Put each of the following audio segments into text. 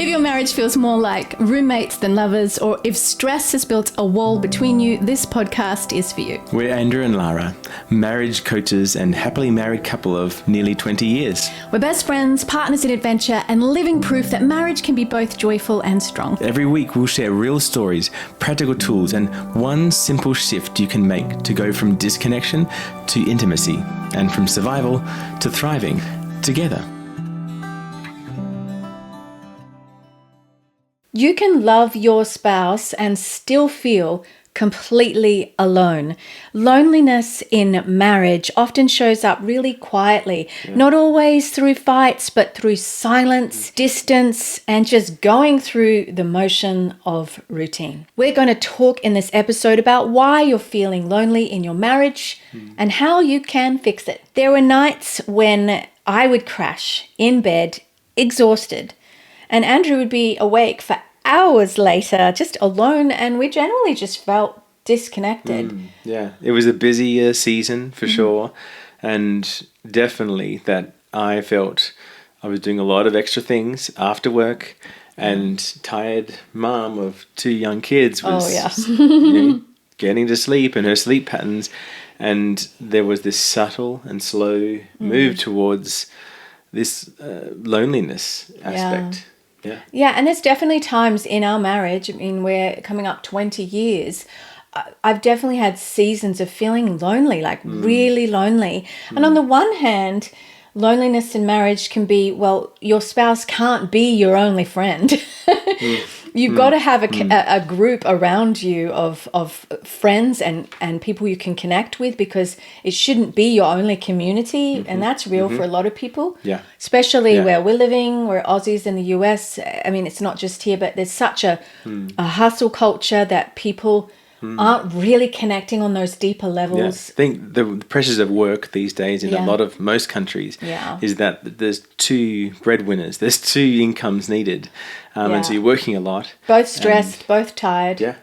If your marriage feels more like roommates than lovers, or if stress has built a wall between you, this podcast is for you. We're Andrew and Lara, marriage coaches and happily married couple of nearly 20 years. We're best friends, partners in adventure, and living proof that marriage can be both joyful and strong. Every week we'll share real stories, practical tools, and one simple shift you can make to go from disconnection to intimacy, and from survival to thriving together. You can love your spouse and still feel completely alone. Loneliness in marriage often shows up really quietly, not always through fights, but through silence, distance, and just going through the motion of routine. We're going to talk in this episode about why you're feeling lonely in your marriage and how you can fix it. There were nights when I would crash in bed, exhausted, and Andrew would be awake for hours later, just alone, and we generally just felt disconnected. Yeah, it was a busy season for sure, and definitely that I felt I was doing a lot of extra things after work, and tired mom of 2 young kids was getting to sleep and her sleep patterns, and there was this subtle and slow move towards this loneliness aspect. Yeah, and there's definitely times in our marriage, I mean, we're coming up 20 years, I've definitely had seasons of feeling lonely, like really lonely. And on the one hand, loneliness in marriage can be, well, your spouse can't be your only friend. You've got to have a group around you of friends and people you can connect with, because it shouldn't be your only community. And that's real for a lot of people, especially where we're living. We're Aussies in the US. I mean, it's not just here, but there's such a hustle culture that people aren't really connecting on those deeper levels. I think the pressures of work these days in most countries is that there's 2 breadwinners, there's 2 incomes needed, and so you're working a lot. Both stressed, both tired. Yeah,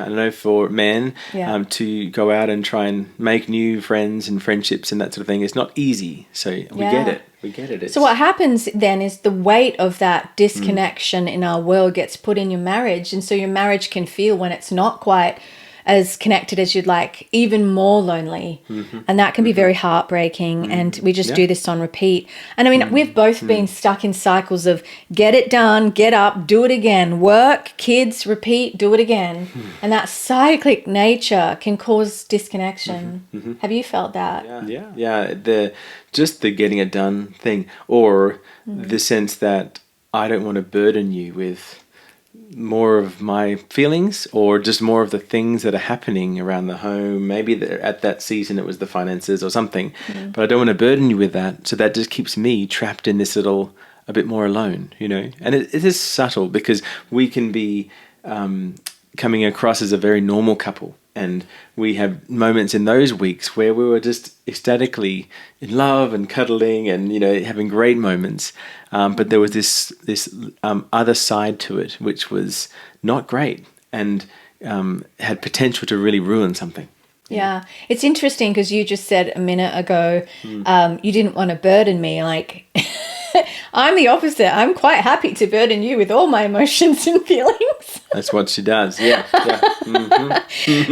I know for men to go out and try and make new friends and friendships and that sort of thing, it's not easy. So we get it. So what happens then is the weight of that disconnection in our world gets put in your marriage, and so your marriage can feel, when it's not quite as connected as you'd like, even more lonely. And that can be very heartbreaking. And we just do this on repeat. And I mean, we've both been stuck in cycles of get it done, get up, do it again, work, kids, repeat, do it again. And that cyclic nature can cause disconnection. Have you felt that? Yeah. The getting it done thing, or the sense that I don't want to burden you with more of my feelings, or just more of the things that are happening around the home. Maybe at that season it was the finances or something, but I don't want to burden you with that. So that just keeps me trapped in this little, a bit more alone, And it is subtle, because we can be coming across as a very normal couple. And we have moments in those weeks where we were just ecstatically in love and cuddling and, having great moments. But there was this other side to it, which was not great and had potential to really ruin something. Yeah, it's interesting because you just said a minute ago, you didn't want to burden me. Like, I'm the opposite. I'm quite happy to burden you with all my emotions and feelings. That's what she does. Yeah.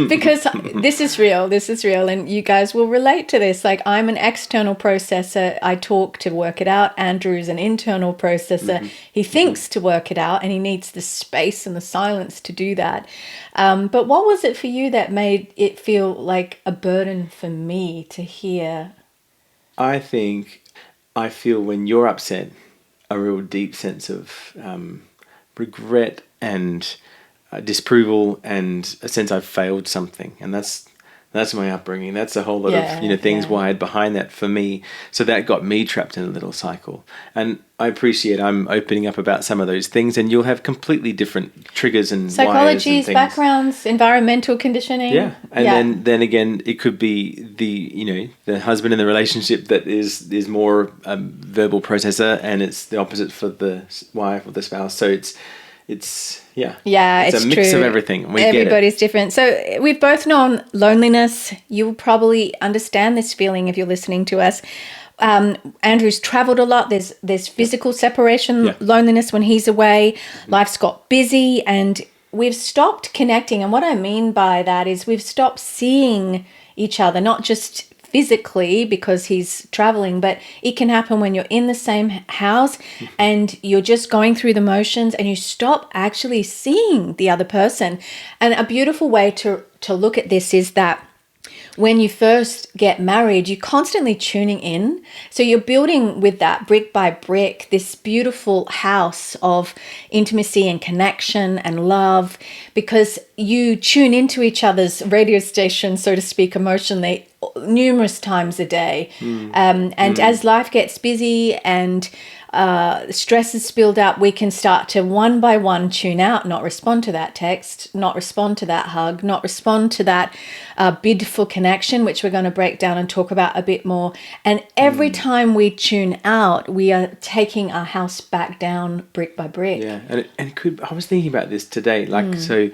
Because this is real, and you guys will relate to this. Like, I'm an external processor. I talk to work it out. Andrew's an internal processor. He thinks to work it out, and he needs the space and the silence to do that. But what was it for you that made it feel like a burden for me to hear? I feel when you're upset, a real deep sense of regret and disapproval, and a sense I've failed something. And that's my upbringing. That's a whole lot of things wired behind that for me. So that got me trapped in a little cycle. And I appreciate I'm opening up about some of those things, and you'll have completely different triggers and psychologies, backgrounds, environmental conditioning. Yeah, and then again, it could be the husband in the relationship that is more a verbal processor, and it's the opposite for the wife or the spouse. So it's it's a mix of everything. Everybody's different. So we've both known loneliness. You'll probably understand this feeling if you're listening to us. Andrew's traveled a lot. There's physical separation, Yeah. loneliness when he's away. Life's got busy, and we've stopped connecting. And what I mean by that is we've stopped seeing each other, not just physically because he's traveling, but it can happen when you're in the same house and you're just going through the motions and you stop actually seeing the other person. And a beautiful way to look at this is that when you first get married, you're constantly tuning in. So you're building with that brick by brick, this beautiful house of intimacy and connection and love, because you tune into each other's radio station, so to speak, emotionally numerous times a day. As life gets busy and stress is spilled up, we can start to one by one tune out, not respond to that text, not respond to that hug, not respond to that bid for connection, which we're going to break down and talk about a bit more. And every time we tune out, we are taking our house back down brick by brick. Yeah, and it could. I was thinking about this today, so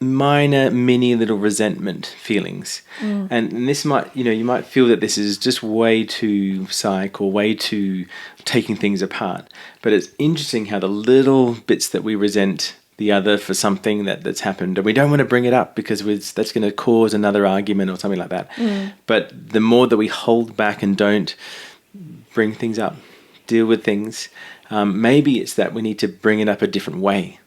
minor, mini little resentment feelings, and this might, you might feel that this is just way too psych or way too taking things apart. But it's interesting how the little bits that we resent the other for something that's happened, and we don't want to bring it up because that's going to cause another argument or something like that. But the more that we hold back and don't bring things up, deal with things, maybe it's that we need to bring it up a different way,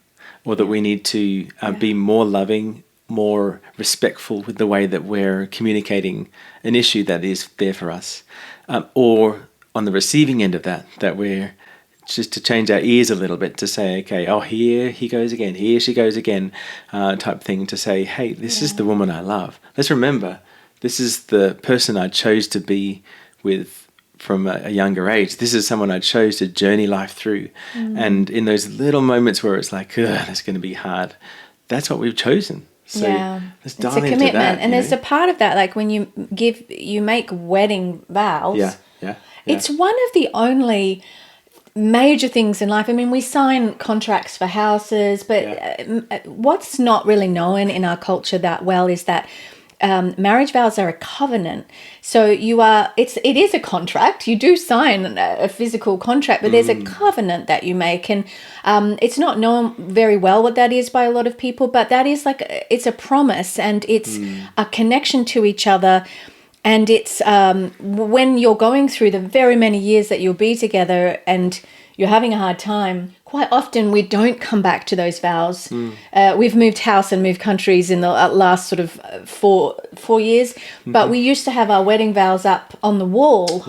or that we need to be more loving, more respectful with the way that we're communicating an issue that is there for us. Or on the receiving end of that we're just to change our ears a little bit, to say, okay, oh, here he goes again, here she goes again, type thing, to say, hey, this is the woman I love. Let's remember, this is the person I chose to be with from a younger age. This is someone I chose to journey life through. And in those little moments where it's like, that's going to be hard, that's what we've chosen. So let's dial into commitment. that. And there's a part of that, like when you make wedding vows. Yeah. It's one of the only major things in life. I mean, we sign contracts for houses, but what's not really known in our culture that well is that marriage vows are a covenant. So it is a contract. You do sign a physical contract, but there's a covenant that you make. And it's not known very well what that is by a lot of people, but that is it's a promise, and it's a connection to each other. And it's when you're going through the very many years that you'll be together and you're having a hard time, quite often we don't come back to those vows. We've moved house and moved countries in the last sort of 4 years, but we used to have our wedding vows up on the wall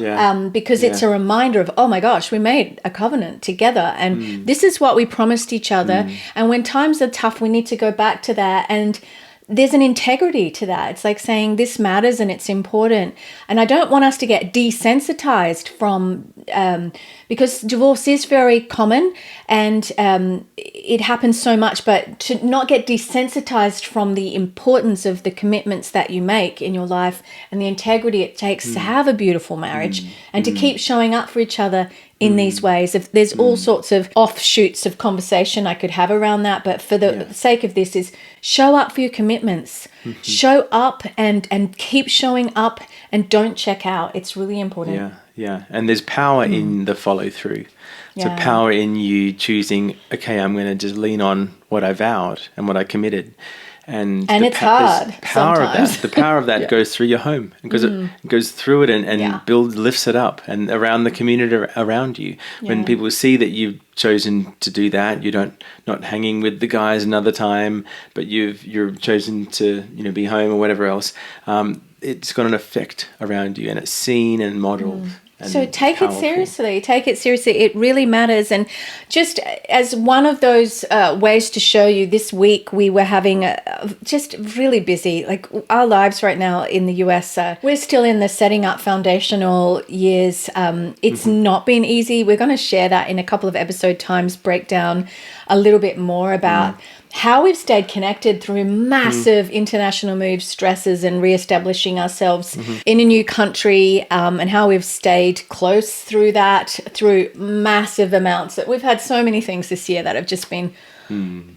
because it's a reminder of, oh my gosh, we made a covenant together and this is what we promised each other. And when times are tough, we need to go back to that, and there's an integrity to that. It's like saying this matters and it's important. And I don't want us to get desensitized from, because divorce is very common and it happens so much, but to not get desensitized from the importance of the commitments that you make in your life and the integrity it takes to have a beautiful marriage and to keep showing up for each other in these ways. If there's all sorts of offshoots of conversation I could have around that, but for the sake of this is show up for your commitments, show up and keep showing up and don't check out. It's really important. Yeah. And there's power in the follow through. So power in you choosing, okay, I'm going to just lean on what I vowed and what I committed. And it's hard. The power of that goes through your home, because it goes through it and lifts it up and around the community around you. When people see that you've chosen to do that, you're not hanging with the guys another time, but you're chosen to be home or whatever else. It's got an effect around you, and it's seen and modeled. So take it seriously. It really matters. And just as one of those ways to show you, this week we were having just really busy, like our lives right now in the US, we're still in the setting up foundational years. It's not been easy. We're going to share that in a couple of episode times, break down a little bit more about how we've stayed connected through massive international moves, stresses, and reestablishing ourselves in a new country, and how we've stayed close through that, through massive amounts. That we've had so many things this year that have just been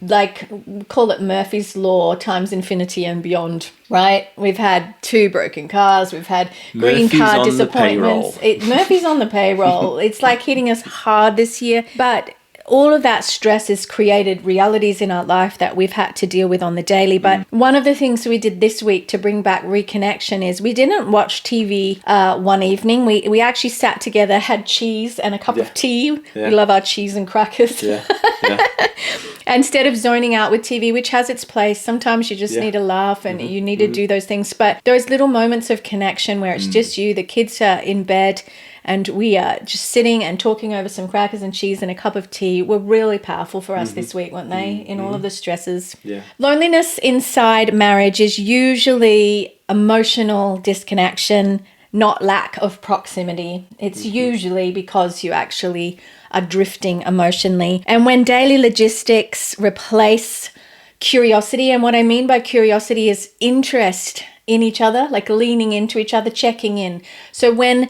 like, call it Murphy's Law times infinity and beyond, right? We've had 2 broken cars. We've had green card disappointments. Murphy's on the payroll. It's like hitting us hard this year. But all of that stress has created realities in our life that we've had to deal with on the daily. But one of the things we did this week to bring back reconnection is we didn't watch TV one evening. We actually sat together, had cheese and a cup of tea. We love our cheese and crackers. Instead of zoning out with TV, which has its place. Sometimes you just need to laugh and you need to do those things. But those little moments of connection where it's just you, the kids are in bed, and we are just sitting and talking over some crackers and cheese and a cup of tea were really powerful for us this week, weren't they? In all of the stresses. Loneliness inside marriage is usually emotional disconnection, not lack of proximity. It's usually because you actually are drifting emotionally. And when daily logistics replace curiosity, and what I mean by curiosity is interest in each other, like leaning into each other, checking in. So when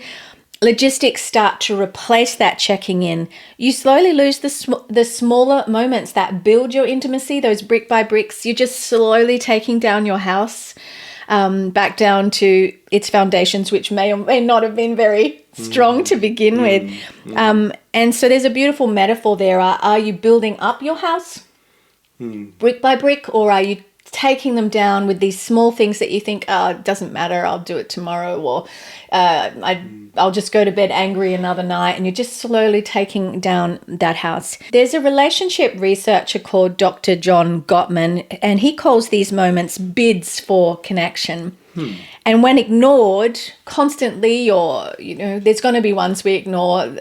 logistics start to replace that checking in, you slowly lose the smaller moments that build your intimacy, those brick by bricks. You're just slowly taking down your house back down to its foundations, which may or may not have been very strong to begin with. And so there's a beautiful metaphor there. Are you building up your house brick by brick, or are you taking them down with these small things that you think, oh, it doesn't matter, I'll do it tomorrow, or I'll just go to bed angry another night, and you're just slowly taking down that house. There's a relationship researcher called Dr. John Gottman, and he calls these moments bids for connection. And when ignored constantly, or, there's going to be ones we ignore.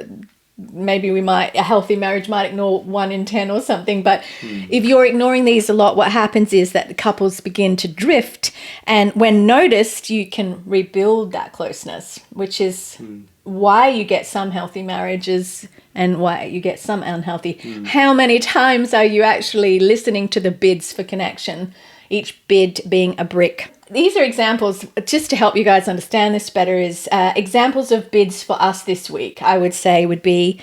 Maybe a healthy marriage might ignore 1 in 10 or something. But if you're ignoring these a lot, what happens is that the couples begin to drift. And when noticed, you can rebuild that closeness, which is why you get some healthy marriages and why you get some unhealthy. How many times are you actually listening to the bids for connection? Each bid being a brick. These are examples, just to help you guys understand this better, is examples of bids for us this week, I would say would be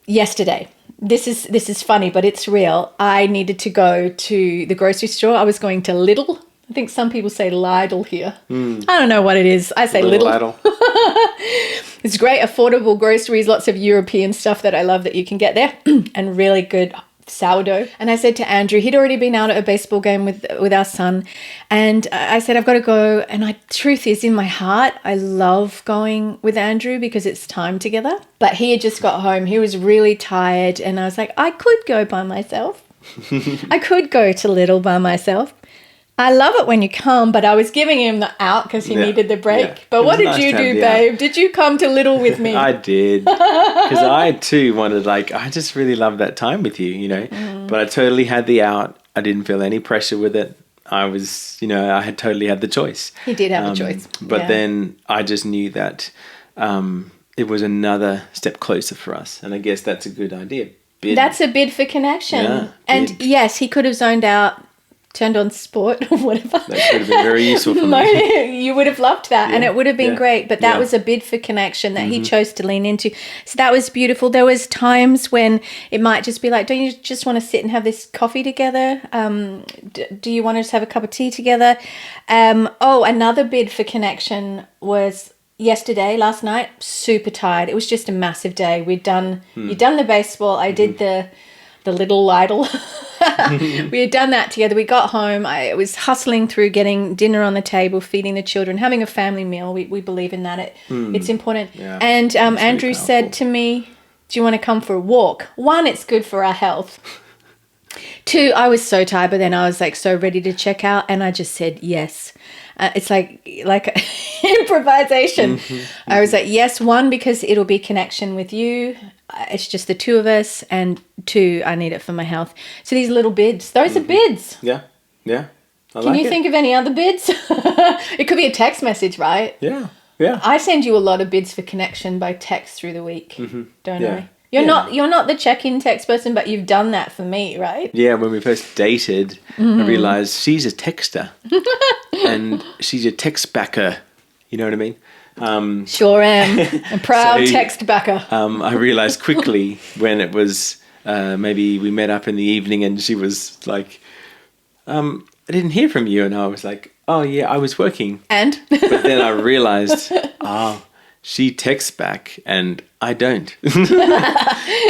yesterday. This is funny, but it's real. I needed to go to the grocery store. I was going to Lidl. I think some people say Lidl here. I don't know what it is. I say Lidl. It's great, affordable groceries, lots of European stuff that I love that you can get there, and really good sourdough. And I said to Andrew, he'd already been out at a baseball game with our son, and I said, I've got to go. And truth is, in my heart, I love going with Andrew because it's time together. But he had just got home. He was really tired, and I was like, I could go by myself. I could go to Lidl by myself. I love it when you come, but I was giving him the out because he needed the break. Yeah. But what did you do, babe? Did you come to Lidl with me? I did. Because I too wanted, I just really loved that time with you, But I totally had the out. I didn't feel any pressure with it. I was, I had totally had the choice. He did have a choice. But then I just knew that it was another step closer for us. And I guess that's a good idea. Bid. That's a bid for connection. Yeah, and yes, he could have zoned out, turned on sport or whatever. That could have been very useful for me. You would have loved that, and it would have been great. But that was a bid for connection that he chose to lean into. So that was beautiful. There was times when it might just be like, don't you just want to sit and have this coffee together? Do you want to just have a cup of tea together? Another bid for connection was last night, super tired. It was just a massive day. You'd done the baseball. I did the little Lidl. We had done that together. We got home. I was hustling through getting dinner on the table, feeding the children, having a family meal. We believe in that. It's important. Yeah, and Andrew really said to me, do you want to come for a walk? 1, it's good for our health. 2, I was so tired, but then I was so ready to check out, and I just said yes. It's like improvisation. I was like, yes, 1, because it'll be connection with you. It's just the 2 of us, and 2, I need it for my health. So these little bids, those are bids. Yeah. Can you think of any other bids? It could be a text message, right? Yeah. I send you a lot of bids for connection by text through the week, don't I? You're not the check-in text person, but you've done that for me, right? Yeah, when we first dated, I realized she's a texter and she's a text backer. You know what I mean? Sure am. A proud So, text backer. I realized quickly when it was maybe we met up in the evening and she was like, I didn't hear from you. And I was like, oh, yeah, I was working. And? But then I realized, she texts back and I don't.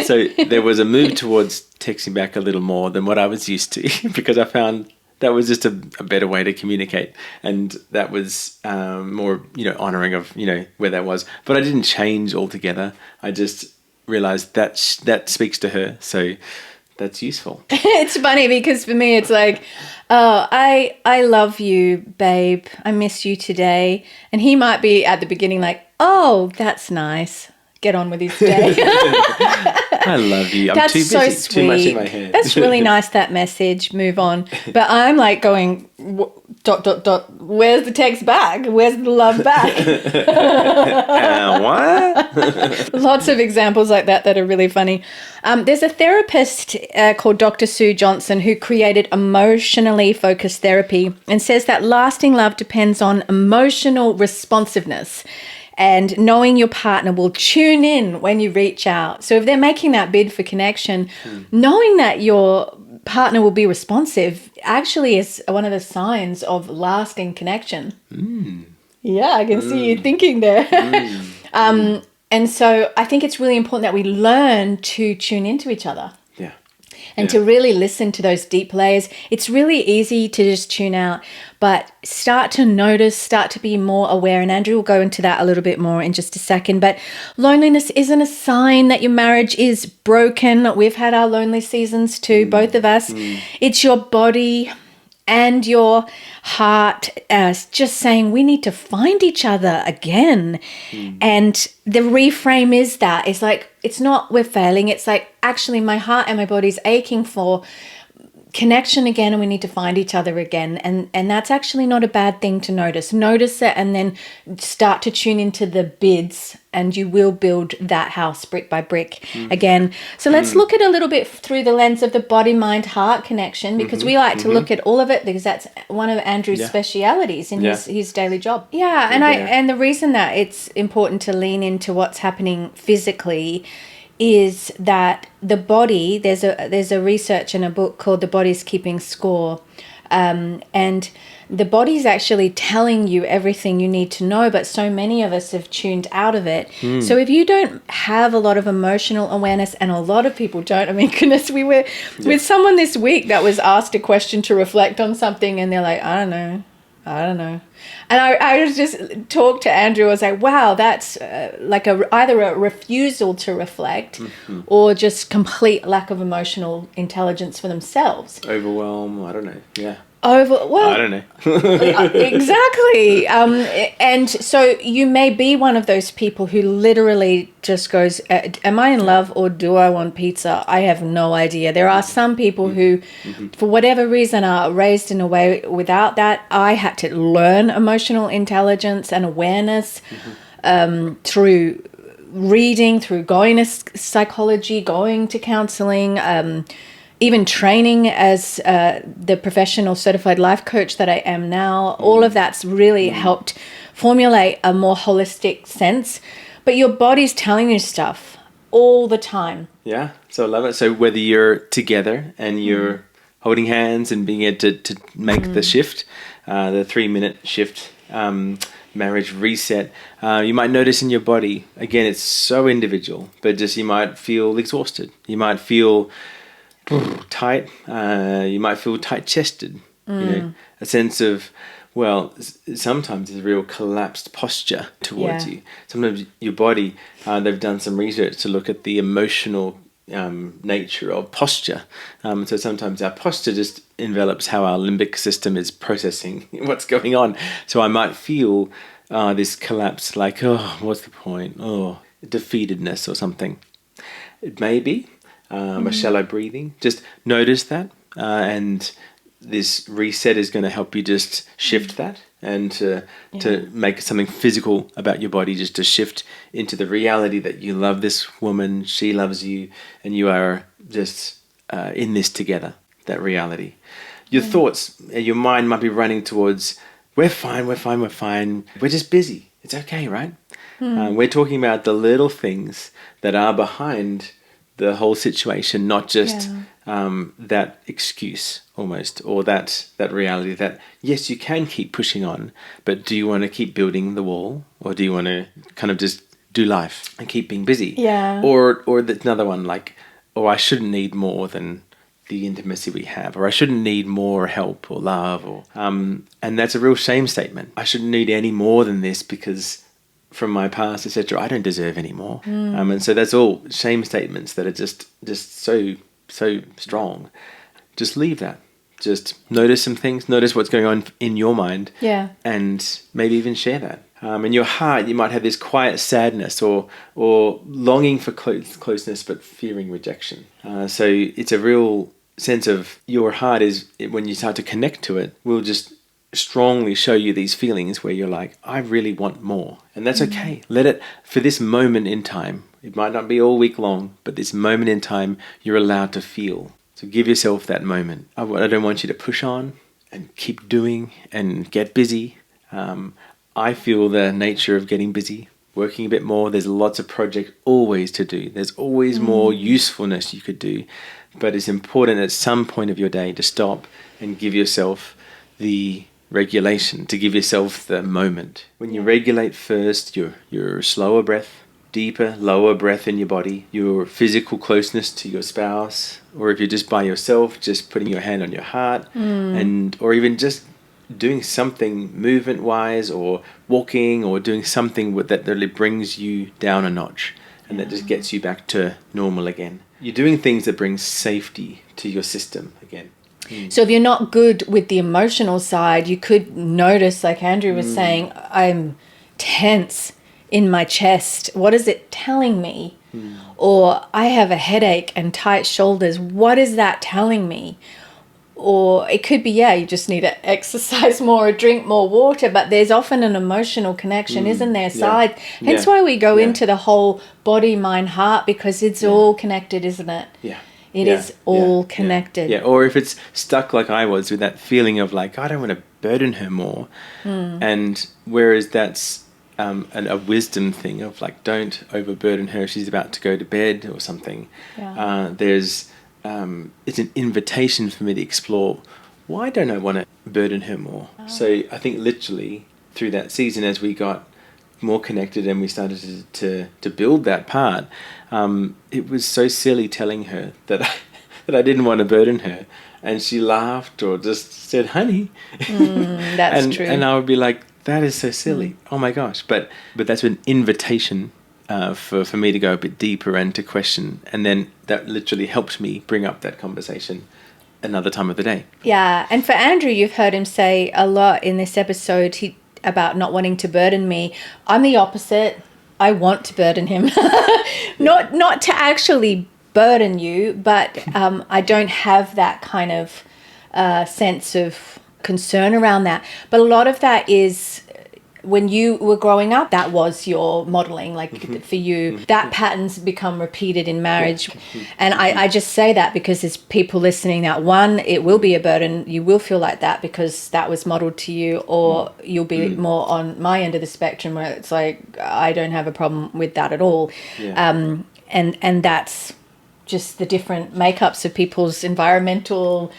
So there was a move towards texting back a little more than what I was used to because I found that was just a better way to communicate. And that was more, honoring of, where that was. But I didn't change altogether. I just realized that speaks to her. So that's useful. It's funny because for me it's like, oh, I love you, babe. I miss you today. And he might be at the beginning like, oh, that's nice. Get on with his day. I love you. I'm That's too busy. so sweet. Too much in my head. That's really nice, that message. Move on. But I'm like going, ... Where's the text back? Where's the love back? What? Lots of examples like that are really funny. There's a therapist called Dr. Johnson who created emotionally focused therapy and says that lasting love depends on emotional responsiveness. And knowing your partner will tune in when you reach out. So if they're making that bid for connection, knowing that your partner will be responsive actually is one of the signs of lasting connection. Yeah, I can see you thinking there. And so I think it's really important that we learn to tune into each other. And to really listen to those deep layers. It's really easy to just tune out, but start to notice, start to be more aware. And Andrew will go into that a little bit more in just a second. But loneliness isn't a sign that your marriage is broken. We've had our lonely seasons too, both of us. It's your body and your heart just saying we need to find each other again. And the reframe is that it's like, it's not we're failing, it's like actually my heart and my body's aching for connection again, and we need to find each other again. And that's actually not a bad thing to notice it, and then start to tune into the bids, and you will build that house brick by brick again. So let's look at a little bit through the lens of the body, mind, heart connection, because we like to look at all of it because that's one of Andrew's specialities in his daily job. And the reason that it's important to lean into what's happening physically is that the body, there's a research in a book called The Body's Keeping Score, and the body's actually telling you everything you need to know, but so many of us have tuned out of it. So if you don't have a lot of emotional awareness, and a lot of people don't, I mean, goodness, we were with someone this week that was asked a question to reflect on something, and they're like, I don't know. And I was just talked to Andrew. I was like, wow, that's like either a refusal to reflect or just complete lack of emotional intelligence for themselves. Overwhelm, I don't know. Yeah. I don't know. Exactly. And so you may be one of those people who literally just goes, am I in love or do I want pizza? I have no idea. There are some people who, for whatever reason, are raised in a way without that. I had to learn emotional intelligence and awareness through reading, through going to psychology, going to counseling, even training as the professional certified life coach that I am now. All of that's really helped formulate a more holistic sense. But your body's telling you stuff all the time. Yeah. So I love it. So whether you're together and you're holding hands and being able to make the shift, the 3-minute shift, marriage reset, you might notice in your body, again, it's so individual, but just you might feel exhausted. You might feel tight, you might feel tight-chested, a sense of, well, sometimes there's a real collapsed posture towards you. Sometimes your body, they've done some research to look at the emotional nature of posture. So sometimes our posture just envelops how our limbic system is processing what's going on. So I might feel this collapse, like, oh, what's the point? Oh, defeatedness or something. It may be a shallow breathing. Just notice that, and this reset is going to help you just shift that and to make something physical about your body, just to shift into the reality that you love this woman, she loves you, and you are just in this together, that reality. Your thoughts, your mind might be running towards, we're fine, we're just busy. It's okay, right? We're talking about the little things that are behind the whole situation, not just that excuse almost, or that reality that, yes, you can keep pushing on, but do you want to keep building the wall, or do you want to kind of just do life and keep being busy? Yeah. Or there's another one like, oh, I shouldn't need more than the intimacy we have, or I shouldn't need more help or love, or and that's a real shame statement. I shouldn't need any more than this because from my past, etc., I don't deserve any more. And so that's all shame statements that are just so strong. Just leave that. Just notice some things. Notice what's going on in your mind. Yeah. And maybe even share that. In your heart, you might have this quiet sadness or longing for closeness, but fearing rejection. So it's a real sense of your heart is, when you start to connect to it, will just strongly show you these feelings where you're like, I really want more. And that's okay. Let it, for this moment in time, it might not be all week long, but this moment in time, you're allowed to feel. So give yourself that moment. I don't want you to push on and keep doing and get busy. I feel the nature of getting busy, working a bit more. There's lots of projects always to do. There's always more usefulness you could do. But it's important at some point of your day to stop and give yourself the regulation, to give yourself the moment. When you regulate first, your slower breath, deeper, lower breath in your body, your physical closeness to your spouse, or if you're just by yourself, just putting your hand on your heart, or even just doing something movement-wise, or walking, or doing something that really brings you down a notch, and that just gets you back to normal again. You're doing things that bring safety to your system again. So if you're not good with the emotional side, you could notice, like Andrew was saying, I'm tense in my chest. What is it telling me? Or I have a headache and tight shoulders. What is that telling me? Or it could be, you just need to exercise more or drink more water, but there's often an emotional connection, isn't there? Hence why we go into the whole body, mind, heart, because it's all connected, isn't it? It is all connected. Or if it's stuck like I was with that feeling of like, I don't want to burden her more. And whereas that's a wisdom thing of like, don't overburden her. She's about to go to bed or something. It's an invitation for me to explore, why don't I want to burden her more? So I think literally through that season, as we got more connected and we started to build that part, it was so silly telling her that I didn't want to burden her, and she laughed or just said, honey. That's true. And I would be like, that is so silly. Oh my gosh. But that's an invitation for me to go a bit deeper and to question, and then that literally helped me bring up that conversation another time of the day. Yeah, and for Andrew, you've heard him say a lot in this episode about not wanting to burden me. I'm the opposite. I want to burden him. not to actually burden you, but I don't have that kind of sense of concern around that. But a lot of that is when you were growing up, that was your modeling, like for you, that patterns become repeated in marriage. And I just say that because there's people listening that, one, it will be a burden. You will feel like that because that was modeled to you, or you'll be more on my end of the spectrum where it's like, I don't have a problem with that at all. And that's just the different makeups of people's environmental,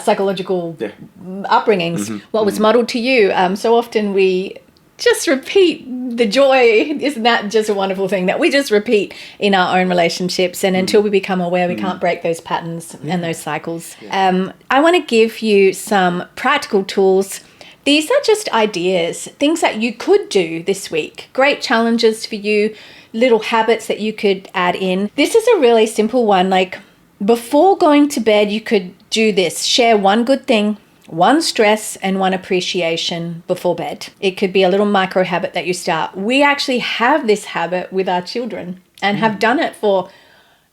psychological upbringings. What was modeled to you. So often we just repeat the joy. Isn't that just a wonderful thing that we just repeat in our own relationships? And until we become aware, we can't break those patterns and those cycles. I want to give you some practical tools. These are just ideas, things that you could do this week. Great challenges for you, little habits that you could add in. This is a really simple one. Like before going to bed, you could do this. Share one good thing, one stress, and one appreciation before bed. It could be a little micro habit that you start. We actually have this habit with our children and have done it for,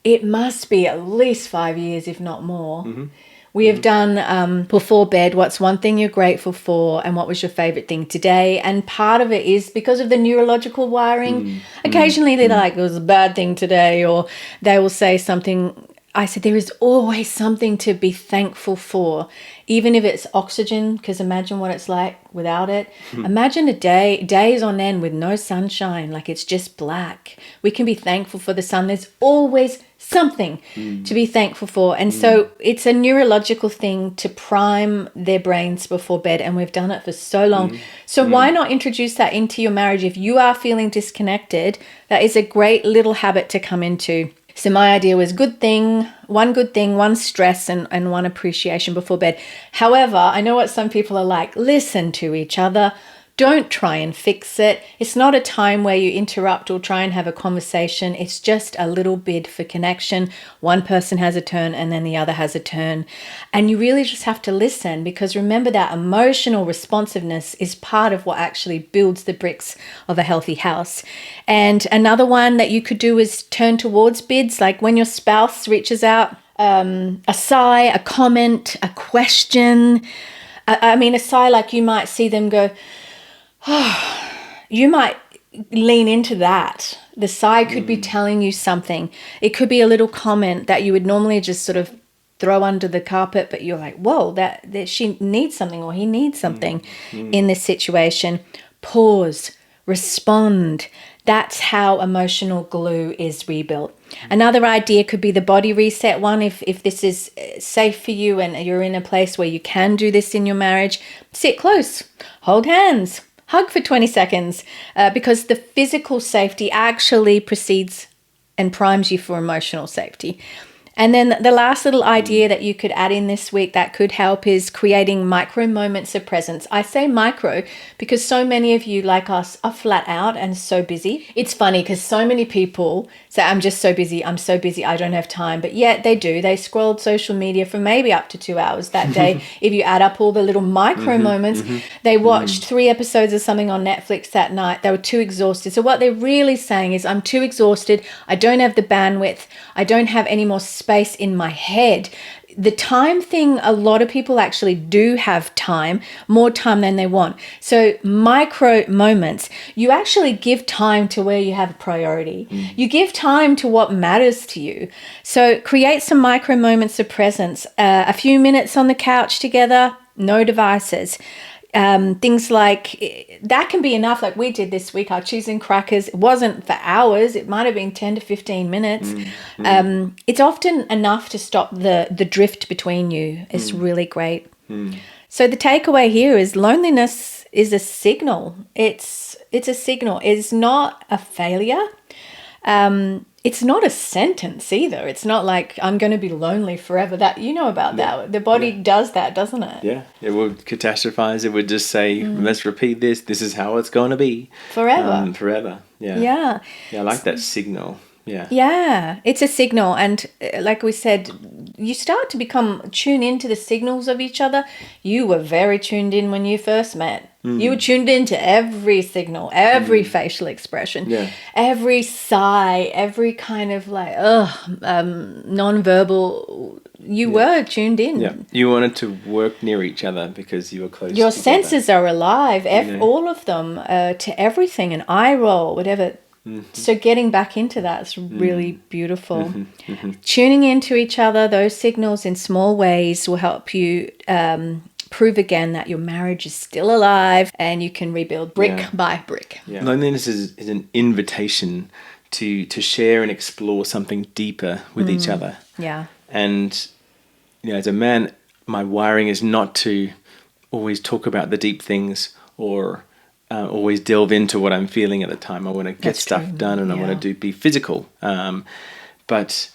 it must be at least 5 years, if not more. We have done before bed, what's one thing you're grateful for and what was your favorite thing today? And part of it is because of the neurological wiring. Occasionally they're like, it was a bad thing today, or they will say something. I said, there is always something to be thankful for, even if it's oxygen, because imagine what it's like without it. Imagine days on end with no sunshine, like it's just black. We can be thankful for the sun. There's always something to be thankful for. And so it's a neurological thing to prime their brains before bed, and we've done it for so long. So why not introduce that into your marriage? If you are feeling disconnected, that is a great little habit to come into. So my idea was one stress and one appreciation before bed. However, I know what some people are like. Listen to each other. Don't try and fix it. It's not a time where you interrupt or try and have a conversation. It's just a little bid for connection. One person has a turn and then the other has a turn. And you really just have to listen, because remember that emotional responsiveness is part of what actually builds the bricks of a healthy house. And another one that you could do is turn towards bids, like when your spouse reaches out, a sigh, a comment, a question. A sigh, like you might see them go, you might lean into that. The sigh could be telling you something. It could be a little comment that you would normally just sort of throw under the carpet, but you're like, whoa, that she needs something, or he needs something in this situation. Pause, respond. That's how emotional glue is rebuilt. Another idea could be the body reset one. If this is safe for you and you're in a place where you can do this in your marriage, sit close, hold hands, hug for 20 seconds, because the physical safety actually precedes and primes you for emotional safety. And then the last little idea that you could add in this week that could help is creating micro moments of presence. I say micro because so many of you, like us, are flat out and so busy. It's funny because so many people say, I'm just so busy, I don't have time. But yet they do. They scrolled social media for maybe up to 2 hours that day. If you add up all the little micro moments, they watched 3 episodes of something on Netflix that night. They were too exhausted. So what they're really saying is, I'm too exhausted. I don't have the bandwidth. I don't have any more space in my head. The time thing, a lot of people actually do have time, more time than they want. So micro moments, you actually give time to where you have a priority. You give time to what matters to you. So create some micro moments of presence, a few minutes on the couch together, no devices. Things like that can be enough. Like we did this week, our cheese and crackers. It wasn't for hours. It might have been 10 to 15 minutes. It's often enough to stop the drift between you. It's really great. So the takeaway here is loneliness is a signal. It's a signal. It's not a failure. It's not a sentence either. It's not like I'm going to be lonely forever. That you know about that. The body does that, doesn't it? Yeah, it would catastrophize. It would just say, let's repeat this. This is how it's going to be. Forever. Forever. Yeah. Yeah. Yeah, I like that signal. Yeah. Yeah, it's a signal. And like we said, you start to tune into the signals of each other. You were very tuned in when you first met. You were tuned into every signal, every facial expression, every sigh, every kind of like, non-verbal. You were tuned in. Yeah, you wanted to work near each other because you were close. Your together. senses are alive, all of them, to everything, an eye roll, whatever. So getting back into that is really beautiful. Tuning into each other, those signals in small ways will help you prove again that your marriage is still alive and you can rebuild brick by brick. Yeah. Loneliness is an invitation to share and explore something deeper with each other. Yeah. And as a man, my wiring is not to always talk about the deep things or always delve into what I'm feeling at the time. I want to get stuff done and I want to be physical. But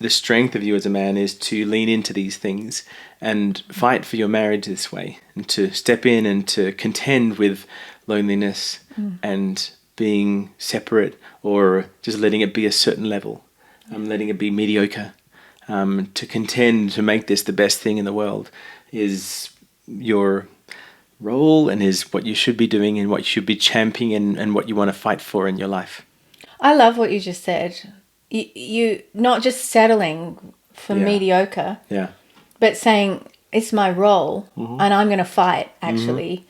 the strength of you as a man is to lean into these things and fight for your marriage this way, and to step in and to contend with loneliness and being separate or just letting it be a certain level, letting it be mediocre. To contend to make this the best thing in the world is your role and is what you should be doing and what you should be championing and what you want to fight for in your life. I love what you just said. You not just settling for mediocre, but saying it's my role and I'm going to fight actually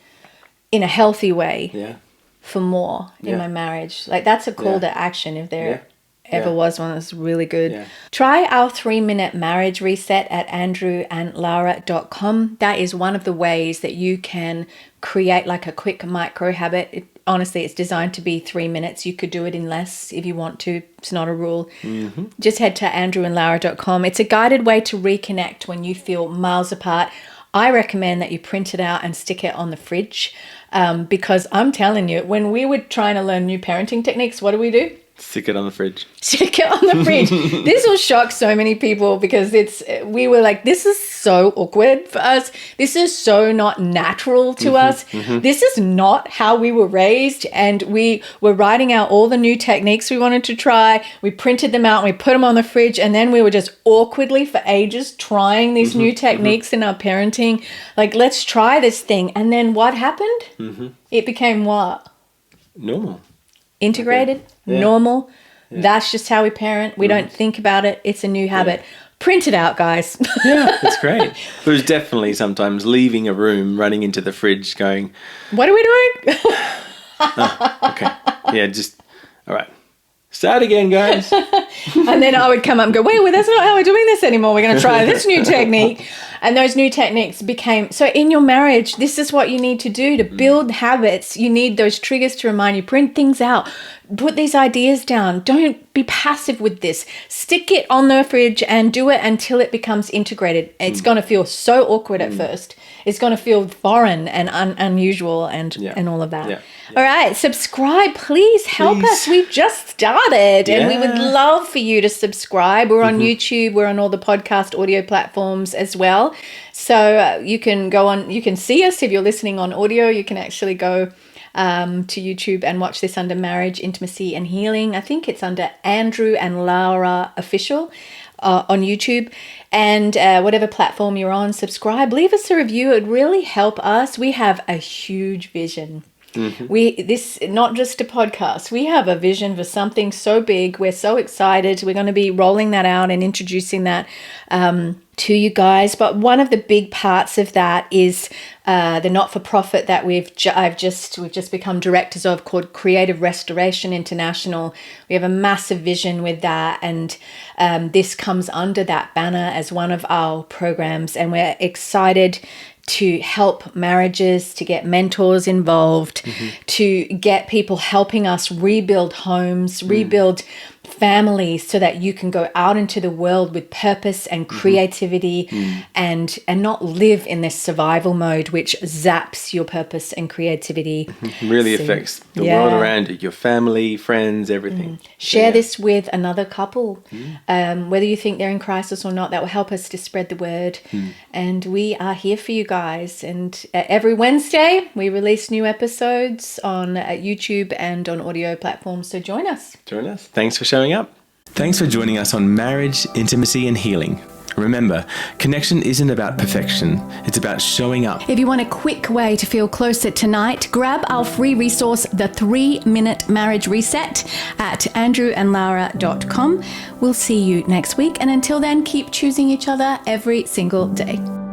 in a healthy way Yeah. for more in my marriage. Like that's a call to action if there ever was one that's really good. Yeah. Try our 3-minute marriage reset at andrewandlara.com. That is one of the ways that you can create like a quick micro habit. Honestly, it's designed to be 3 minutes. You could do it in less if you want to. It's not a rule. Just head to andrewandlara.com. It's a guided way to reconnect when you feel miles apart. I recommend that you print it out and stick it on the fridge because I'm telling you, when we were trying to learn new parenting techniques, what do? Stick it on the fridge. Stick it on the fridge. This will shock so many people because we were like, this is so awkward for us. This is so not natural to us. This is not how we were raised. And we were writing out all the new techniques we wanted to try. We printed them out and we put them on the fridge. And then we were just awkwardly for ages trying these new techniques in our parenting. Like, let's try this thing. And then what happened? It became what? Normal. Integrated, normal. That's just how we parent. We don't think about it. It's a new habit. Print it out, guys. Yeah, that's great. But it was definitely sometimes leaving a room, running into the fridge going, what are we doing? okay. Yeah, just, all right. Start again, guys. And then I would come up and go, wait, well, that's not how we're doing this anymore. We're going to try this new technique. And those new techniques became, so in your marriage, this is what you need to do to build habits. You need those triggers to remind you, print things out, put these ideas down. Don't be passive with this. Stick it on the fridge and do it until it becomes integrated. It's going to feel so awkward at first. It's going to feel foreign and unusual and all of that. Yeah. All right, subscribe. Please help us. We've just started and we would love for you to subscribe. We're on YouTube. We're on all the podcast audio platforms as well. So you can go on, you can see us if you're listening on audio. You can actually go to YouTube and watch this under Marriage, Intimacy and Healing. I think it's under Andrew and Lara Official on YouTube. And whatever platform you're on, subscribe. Leave us a review. It would really help us. We have a huge vision. This not just a podcast. We have a vision for something so big. We're so excited. We're going to be rolling that out and introducing that to you guys. But one of the big parts of that is the not-for-profit that we've just become directors of, called Creative Restoration International. We have a massive vision with that, and this comes under that banner as one of our programs, and we're excited to help marriages, to get mentors involved, to get people helping us rebuild homes, rebuild families, so that you can go out into the world with purpose and creativity and not live in this survival mode which zaps your purpose and creativity. Really affects the world around you, your family, friends, everything. Share this with another couple, whether you think they're in crisis or not. That will help us to spread the word. And we are here for you guys. And every Wednesday we release new episodes on YouTube and on audio platforms. So join us. Thanks for showing up. Thanks for joining us on Marriage, Intimacy and Healing. Remember, connection isn't about perfection. It's about showing up. If you want a quick way to feel closer tonight, grab our free resource, the 3-minute marriage reset, at andrewandlara.com. We'll see you next week. And until then, keep choosing each other every single day.